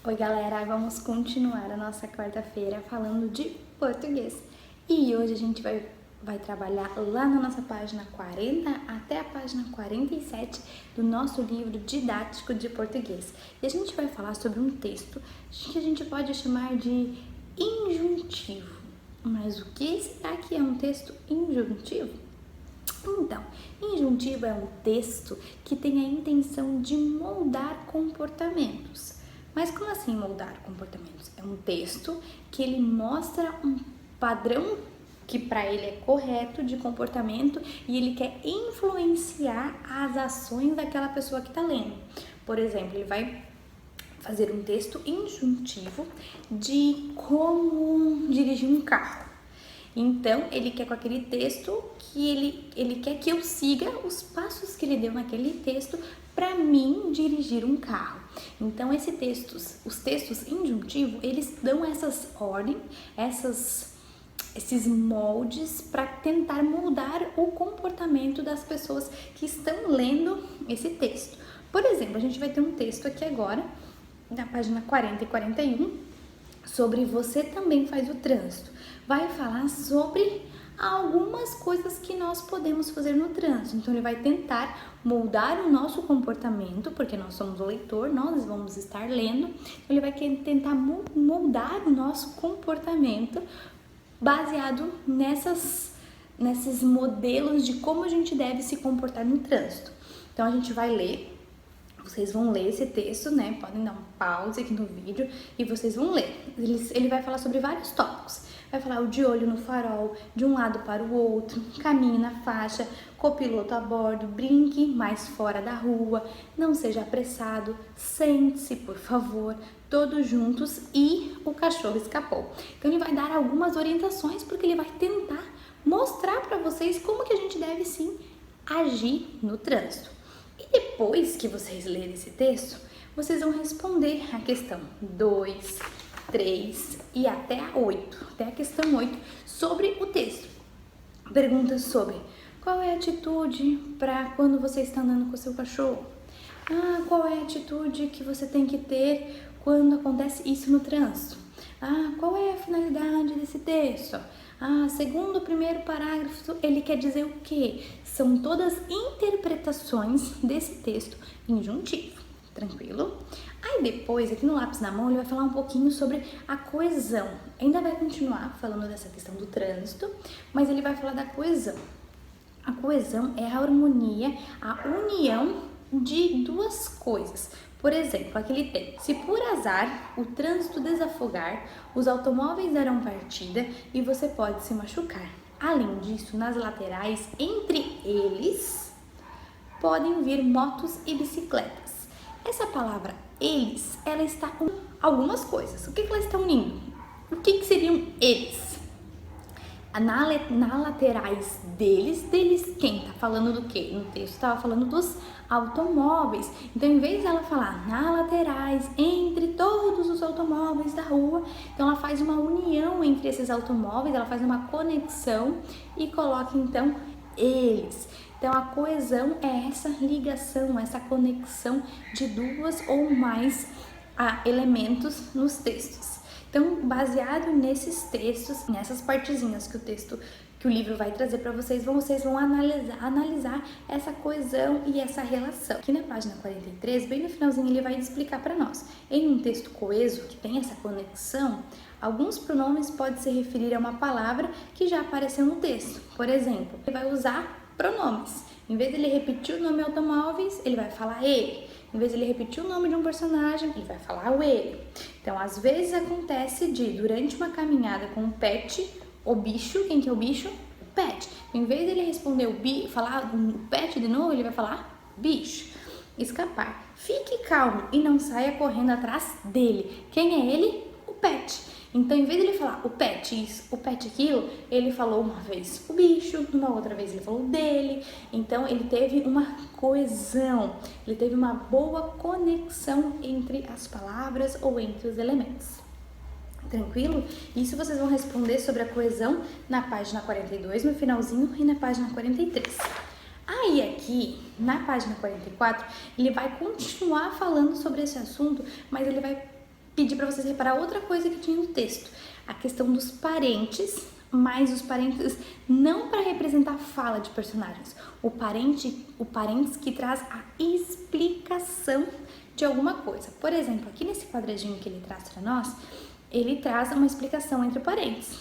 Oi galera, vamos continuar a nossa quarta-feira falando de português. E hoje a gente vai trabalhar lá na nossa página 40 até a página 47 do nosso livro didático de português. E a gente vai falar sobre um texto que a gente pode chamar de injuntivo. Mas o que será que é um texto injuntivo? Então, injuntivo é um texto que tem a intenção de moldar comportamentos. Mas como assim moldar comportamentos? É um texto que ele mostra um padrão que para ele é correto de comportamento e ele quer influenciar as ações daquela pessoa que está lendo. Por exemplo, ele vai fazer um texto injuntivo de como dirigir um carro. Então, ele quer com aquele texto que ele quer que eu siga os passos que ele deu naquele texto para mim dirigir um carro. Então, os textos injuntivos, eles dão essas ordens, esses moldes para tentar moldar o comportamento das pessoas que estão lendo esse texto. Por exemplo, a gente vai ter um texto aqui agora, na página 40 e 41, sobre Você Também Faz o Trânsito. Vai falar sobre algumas coisas que nós podemos fazer no trânsito. Então, ele vai tentar moldar o nosso comportamento, porque nós somos o leitor, nós vamos estar lendo. Então, ele vai tentar moldar o nosso comportamento baseado nesses modelos de como a gente deve se comportar no trânsito. Então, a gente vai ler. Vocês vão ler esse texto, né? Podem dar um pause aqui no vídeo e vocês vão ler. Ele vai falar sobre vários tópicos. Vai falar o de olho no farol, de um lado para o outro, caminhe na faixa, copiloto a bordo, brinque mais fora da rua, não seja apressado, sente-se, por favor, todos juntos e o cachorro escapou. Então, ele vai dar algumas orientações porque ele vai tentar mostrar para vocês como que a gente deve, sim, agir no trânsito. E depois que vocês lerem esse texto, vocês vão responder a questão 2, 3 e até a 8, até a questão 8, sobre o texto. Perguntas sobre qual é a atitude para quando você está andando com o seu cachorro? Qual é a atitude que você tem que ter quando acontece isso no trânsito? Qual é a finalidade desse texto? Segundo o primeiro parágrafo, ele quer dizer o quê? São todas interpretações desse texto injuntivo, tranquilo? Aí depois, aqui no lápis na mão, ele vai falar um pouquinho sobre a coesão. Ainda vai continuar falando dessa questão do trânsito, mas ele vai falar da coesão. A coesão é a harmonia, a união de duas coisas. Por exemplo, aqui ele tem: se por azar o trânsito desafogar, os automóveis darão partida e você pode se machucar. Além disso, nas laterais, entre eles, podem vir motos e bicicletas. Essa palavra eles, ela está com algumas coisas. O que ela está unindo? O que seriam eles? Na laterais deles quem? Tá falando do quê? No texto estava falando dos automóveis. Então, em vez dela falar na laterais, entre todos os automóveis da rua, então ela faz uma união entre esses automóveis, ela faz uma conexão e coloca, então, eles. Então, a coesão é essa ligação, essa conexão de duas ou mais elementos nos textos. Então, baseado nesses textos, nessas partezinhas que o livro vai trazer para vocês vão analisar essa coesão e essa relação. Aqui na página 43, bem no finalzinho, ele vai explicar para nós. Em um texto coeso, que tem essa conexão, alguns pronomes podem se referir a uma palavra que já apareceu no texto. Por exemplo, ele vai usar pronomes. Em vez de ele repetir o nome automóveis, ele vai falar ele. Em vez de ele repetir o nome de um personagem, ele vai falar o ele. Então, às vezes acontece durante uma caminhada com o pet, o bicho, quem que é o bicho? O pet. Em vez de ele responder falar o pet de novo, ele vai falar bicho. Escapar. Fique calmo e não saia correndo atrás dele. Quem é ele? O pet. Então, em vez de ele falar o pet isso, o pet aquilo, ele falou uma vez o bicho, numa outra vez ele falou dele. Então, ele teve uma coesão, ele teve uma boa conexão entre as palavras ou entre os elementos. Tranquilo? Isso vocês vão responder sobre a coesão na página 42, no finalzinho, e na página 43. Aí aqui, na página 44, ele vai continuar falando sobre esse assunto, mas ele vai pedi para vocês reparar outra coisa que tinha no texto, a questão dos parentes, mas os parentes não para representar a fala de personagens, o parentes que traz a explicação de alguma coisa. Por exemplo, aqui nesse quadradinho que ele traz para nós, ele traz uma explicação entre parentes.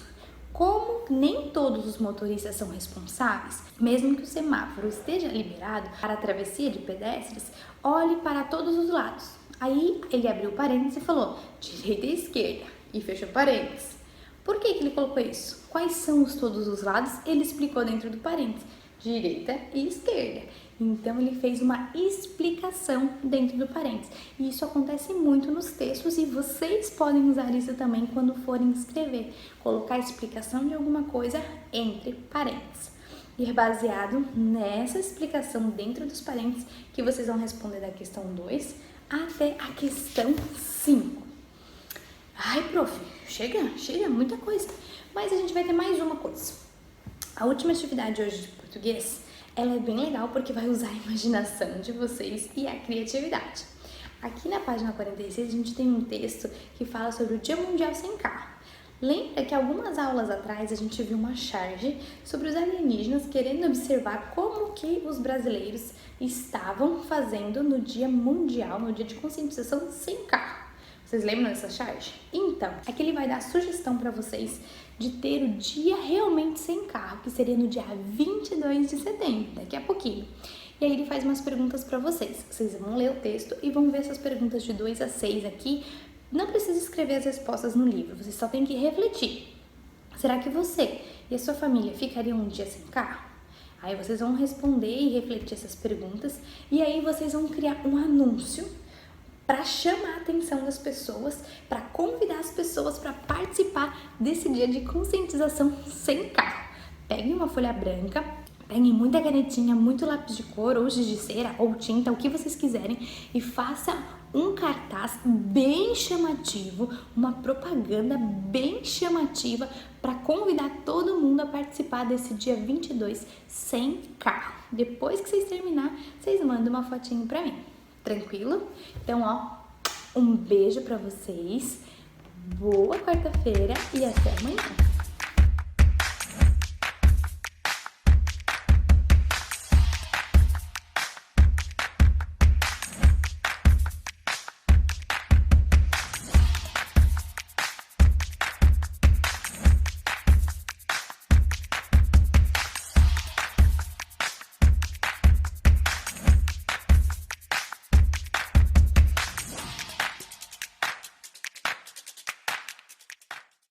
Como nem todos os motoristas são responsáveis, mesmo que o semáforo esteja liberado para a travessia de pedestres, olhe para todos os lados. Aí ele abriu parênteses e falou direita e esquerda e fechou parênteses. Por que ele colocou isso? Quais são os todos os lados? Ele explicou dentro do parênteses, direita e esquerda. Então ele fez uma explicação dentro do parênteses. E isso acontece muito nos textos e vocês podem usar isso também quando forem escrever. Colocar a explicação de alguma coisa entre parênteses. E é baseado nessa explicação dentro dos parênteses que vocês vão responder da questão 2 até a questão 5. Ai, prof, chega, muita coisa. Mas a gente vai ter mais uma coisa. A última atividade hoje de português, ela é bem legal porque vai usar a imaginação de vocês e a criatividade. Aqui na página 46 a gente tem um texto que fala sobre o Dia Mundial Sem Carro. Lembra que algumas aulas atrás a gente viu uma charge sobre os alienígenas querendo observar como que os brasileiros estavam fazendo no Dia Mundial, no Dia de Conscientização Sem Carro. Vocês lembram dessa charge? Então, aqui ele vai dar a sugestão para vocês de ter o dia realmente sem carro, que seria no dia 22 de setembro, daqui a pouquinho. E aí ele faz umas perguntas para vocês. Vocês vão ler o texto e vão ver essas perguntas de 2 a 6 aqui. Não precisa escrever as respostas no livro, vocês só tem que refletir. Será que você e a sua família ficariam um dia sem carro? Aí vocês vão responder e refletir essas perguntas e aí vocês vão criar um anúncio para chamar a atenção das pessoas, para convidar as pessoas para participar desse dia de conscientização sem carro. Peguem uma folha branca, peguem muita canetinha, muito lápis de cor, ou giz de cera, ou tinta, o que vocês quiserem, e faça um cartaz bem chamativo, uma propaganda bem chamativa para convidar todo mundo a participar desse dia 22 sem carro. Depois que vocês terminar, vocês mandam uma fotinho para mim. Tranquilo? Então, ó, um beijo pra vocês, boa quarta-feira e até amanhã!